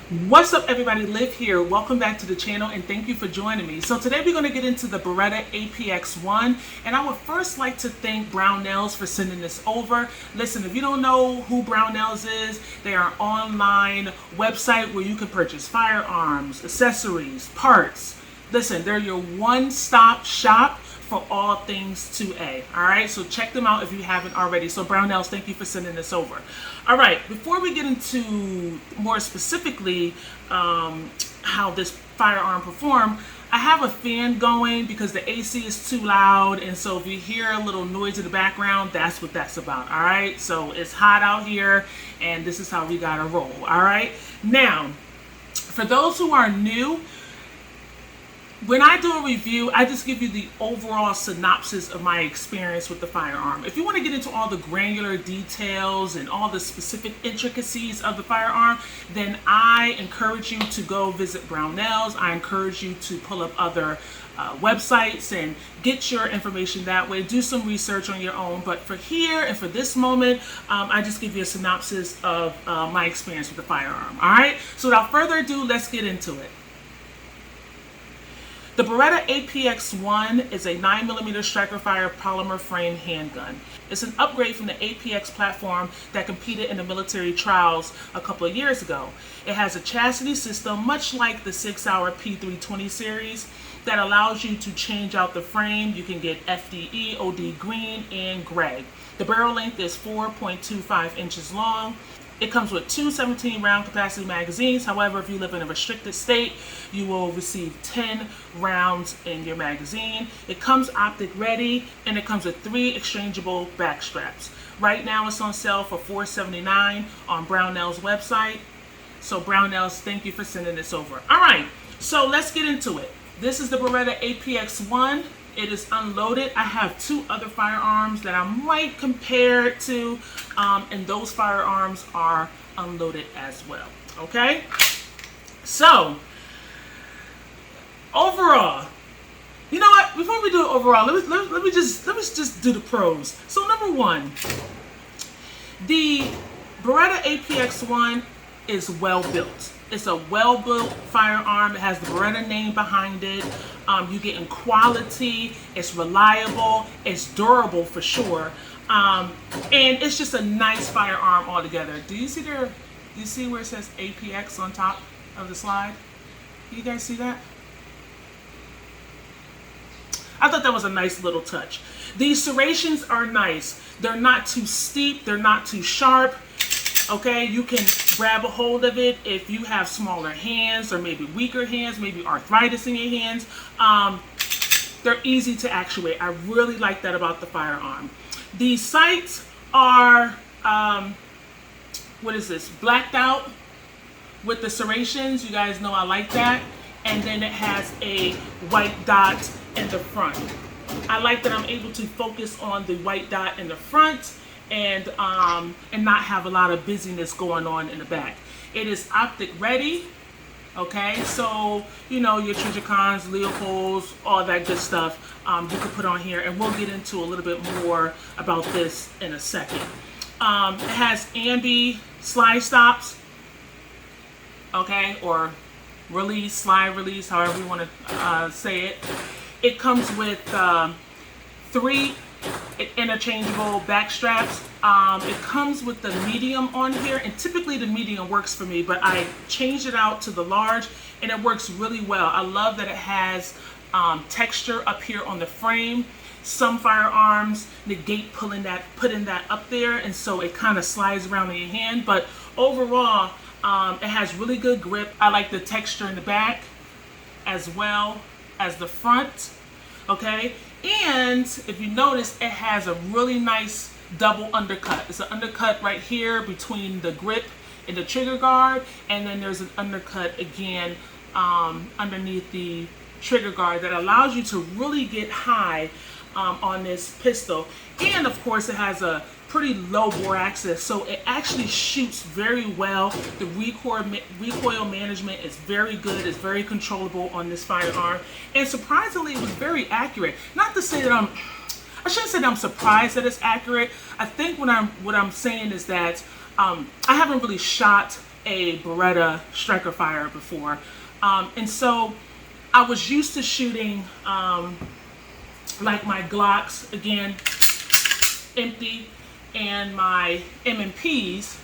What's up everybody, Liv here. Welcome back to the channel and thank you for joining me. So today we're going to get into the Beretta APX1 and I would first like to thank Brownells for sending this over. Listen, if you don't know who Brownells is, they are an online website where you can purchase firearms, accessories, parts. Listen, they're your one-stop shop for all things 2A. All right, so check them out if you haven't already. So Brownells, thank you for sending this over. All right, before we get into more specifically how this firearm perform, I have a fan going because the AC is too loud, and so if you hear a little noise in the background, that's what that's about. All right, so it's hot out here and this is how we gotta roll. All right, now for those who are new, when I do a review, I just give you the overall synopsis of my experience with the firearm. If you want to get into all the granular details and all the specific intricacies of the firearm, then I encourage you to go visit Brownells. I encourage you to pull up other websites and get your information that way. Do some research on your own. But for here and for this moment, I just give you a synopsis of my experience with the firearm. All right? So without further ado, let's get into it. The Beretta APX1 is a 9mm striker fire polymer frame handgun. It's an upgrade from the APX platform that competed in the military trials a couple of years ago. It has a chassis system much like the 6-hour P320 series that allows you to change out the frame. You can get FDE, OD green, and gray. The barrel length is 4.25 inches long. It comes with two 17-round capacity magazines. However, if you live in a restricted state, you will receive 10 rounds in your magazine. It comes optic ready, and it comes with 3 exchangeable back straps. Right now, it's on sale for $4.79 on Brownells' website. So Brownells, thank you for sending this over. All right, so let's get into it. This is the Beretta APX1. It is unloaded. I have 2 other firearms that I might compare it to, and those firearms are unloaded as well. Okay, so overall, you know what? Before we do it overall, let me just do the pros. So number one, the Beretta APX1 is well built. It's a well-built firearm. It has the Beretta name behind it. You get in quality. It's reliable. It's durable for sure. And it's just a nice firearm altogether. Do you see there? Do you see where it says APX on top of the slide? You guys see that? I thought that was a nice little touch. These serrations are nice. They're not too steep. They're not too sharp. Okay, you can grab a hold of it if you have smaller hands or maybe weaker hands, maybe arthritis in your hands. They're easy to actuate. I really like that about the firearm. The sights are, what is this, blacked out with the serrations. You guys know I like that. And then it has a white dot in the front. I like that I'm able to focus on the white dot in the front and not have a lot of busyness going on in the back. It is optic ready, okay? So, you know, your Trijicons, Leopolds, all that good stuff you can put on here, and we'll get into a little bit more about this in a second. It has ambi slide stops, okay, or release, slide release, however you want to say it. It comes with 3 interchangeable back straps. It comes with the medium on here, and typically the medium works for me, but I changed it out to the large and it works really well. I love that it has texture up here on the frame. Some firearms negate putting that up there, and so it kind of slides around in your hand, but overall it has really good grip. I like the texture in the back as well as the front, okay? And if you notice, it has a really nice double undercut. It's an undercut right here between the grip and the trigger guard, and then there's an undercut again underneath the trigger guard that allows you to really get high on this pistol. And of course, it has a pretty low bore axis, so it actually shoots very well. The recoil management is very good. It's very controllable on this firearm, and surprisingly, it was very accurate. Not to say that I shouldn't say that I'm surprised that it's accurate. I think what I'm saying is that I haven't really shot a Beretta striker fire before. And so I was used to shooting like my Glocks, again, empty, and my M&Ps.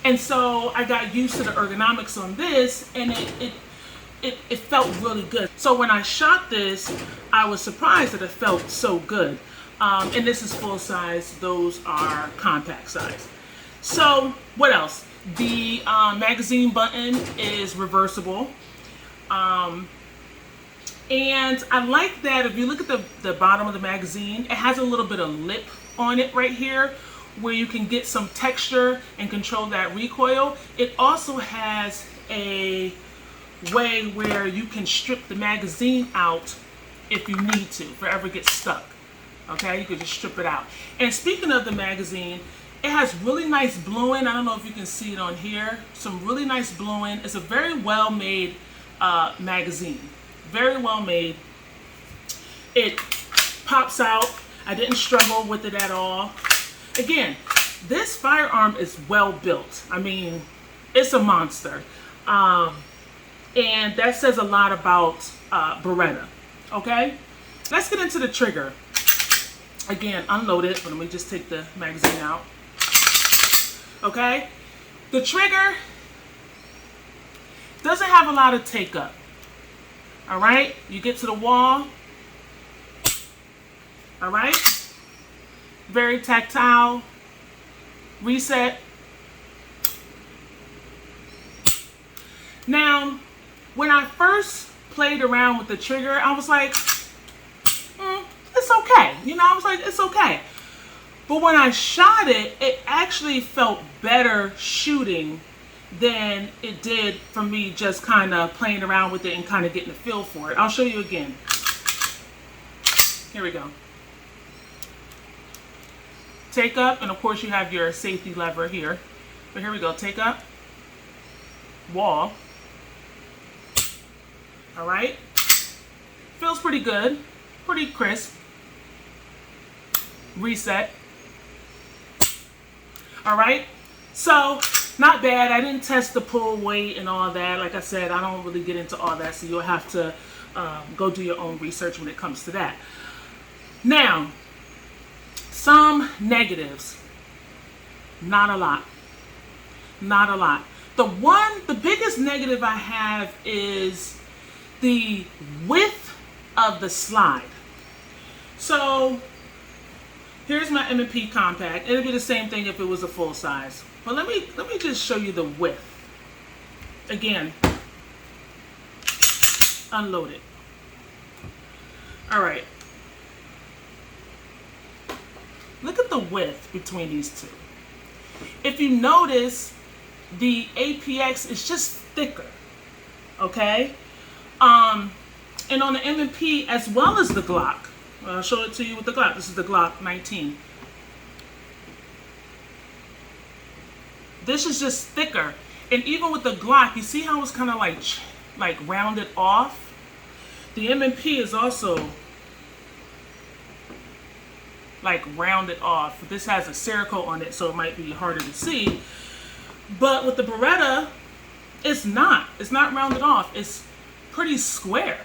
And so I got used to the ergonomics on this, and it felt really good. So when I shot this, I was surprised that it felt so good. And this is full size, those are compact size. So what else? The magazine button is reversible. And I like that if you look at the bottom of the magazine, it has a little bit of lip on it right here where you can get some texture and control that recoil. It also has a way where you can strip the magazine out if you need to, if it ever gets stuck. Okay, you can just strip it out. And speaking of the magazine, it has really nice bluing. I don't know if you can see it on here. Some really nice bluing. It's a very well made magazine. Very well made. It pops out. I didn't struggle with it at all. Again, this firearm is well built. I mean, it's a monster. And that says a lot about Beretta. Okay? Let's get into the trigger. Again, unload it, but let me just take the magazine out. Okay? The trigger doesn't have a lot of take up. All right? You get to the wall. All right? Very tactile. Reset. Now, when I first played around with the trigger, I was like, it's okay. You know, I was like, it's okay. But when I shot it, it actually felt better shooting than it did for me just kind of playing around with it and kind of getting a feel for it. I'll show you again. Here we go. Take up, and of course you have your safety lever here. But here we go, take up, wall. All right. Feels pretty good, pretty crisp. Reset. All right. So not bad. I didn't test the pull weight and all that. Like I said, I don't really get into all that, so you'll have to go do your own research when it comes to that. Now, some negatives. Not a lot. Not a lot. The biggest negative I have is the width of the slide. So here's my M&P compact. It'll be the same thing if it was a full size. But let me just show you the width. Again, unload it. All right. Look at the width between these two. If you notice, the APX is just thicker. Okay? And on the M&P as well as the Glock. I'll show it to you with the Glock. This is the Glock 19. This is just thicker. And even with the Glock, you see how it's kind of like rounded off? The M&P is also like rounded off. This has a Cerakote on it, so it might be harder to see. But with the Beretta, it's not. It's not rounded off. It's pretty square.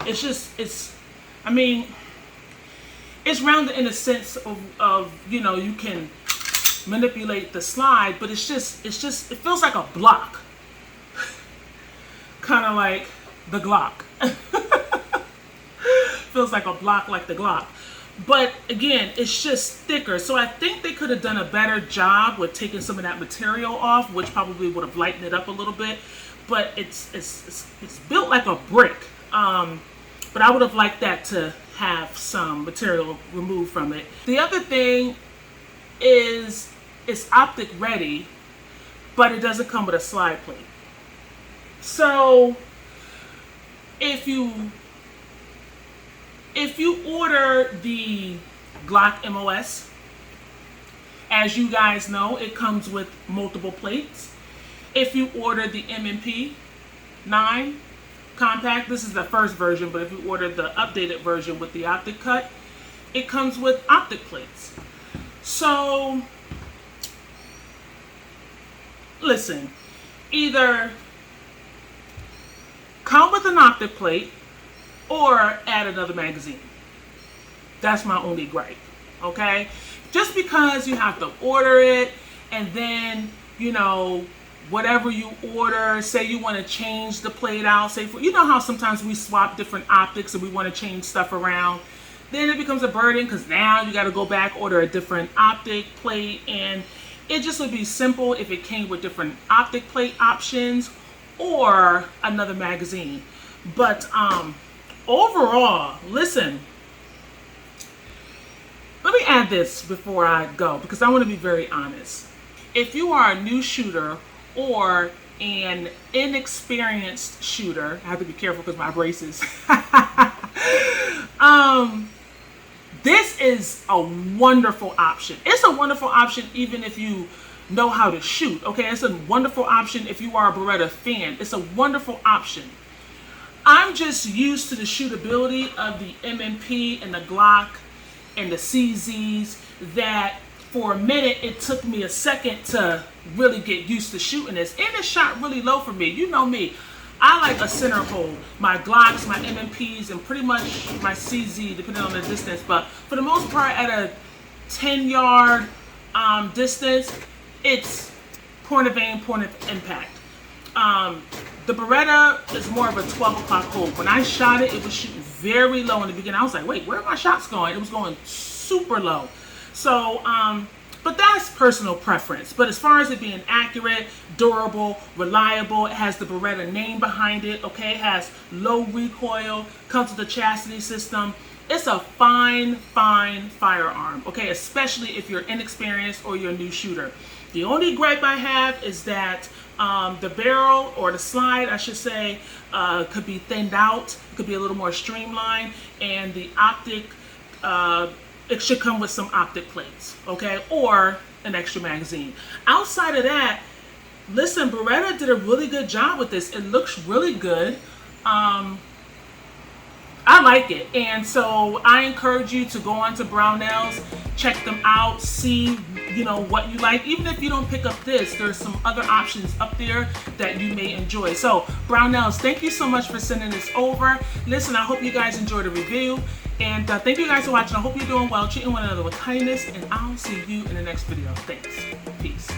I mean, it's rounded in a sense of you know, you can manipulate the slide, but it feels like a block. Kind of like the Glock. Feels like a block like the Glock. But again, it's just thicker. So I think they could have done a better job with taking some of that material off, which probably would have lightened it up a little bit. But it's built like a brick. But I would have liked that to have some material removed from it. The other thing is it's optic ready, but it doesn't come with a slide plate. So if you order the Glock MOS, as you guys know, it comes with multiple plates. If you order the M&P 9 compact, this is the first version, but if you order the updated version with the optic cut, it comes with optic plates. So listen, either come with an optic plate or add another magazine. That's my only gripe, okay? Just because you have to order it and then, you know, whatever you order, say you want to change the plate out, say for, you know how sometimes we swap different optics and we want to change stuff around, then it becomes a burden because now you got to go back, order a different optic plate, and it just would be simple if it came with different optic plate options or another magazine. But overall, listen, let me add this before I go because I want to be very honest. If you are a new shooter or an inexperienced shooter, I have to be careful because my braces. This is a wonderful option. It's a wonderful option even if you know how to shoot, okay? It's a wonderful option if you are a Beretta fan. It's a wonderful option. I'm just used to the shootability of the MMP and the Glock and the CZs that for a minute it took me a second to really get used to shooting this. And it shot really low for me. You know me. I like a center hold. My Glocks, my MMPs, and pretty much my CZ, depending on the distance. But for the most part, at a 10-yard distance, it's point of aim, point of impact. The Beretta is more of a 12 o'clock hold. When I shot it, it was shooting very low in the beginning. I was like, wait, where are my shots going? It was going super low. So, but that's personal preference. But as far as it being accurate, durable, reliable, it has the Beretta name behind it, okay? It has low recoil, comes with a chastity system. It's a fine, fine firearm, okay? Especially if you're inexperienced or you're a new shooter. The only gripe I have is that the barrel, or the slide, I should say, could be thinned out. It could be a little more streamlined. And the optic, it should come with some optic plates, okay? Or an extra magazine. Outside of that, listen, Beretta did a really good job with this. It looks really good. I like it. And so I encourage you to go on to Brownells, check them out, see, you know, what you like. Even if you don't pick up this, there's some other options up there that you may enjoy. So Brownells, thank you so much for sending this over. Listen, I hope you guys enjoyed the review. And thank you guys for watching. I hope you're doing well, treating one another with kindness. And I'll see you in the next video. Thanks. Peace.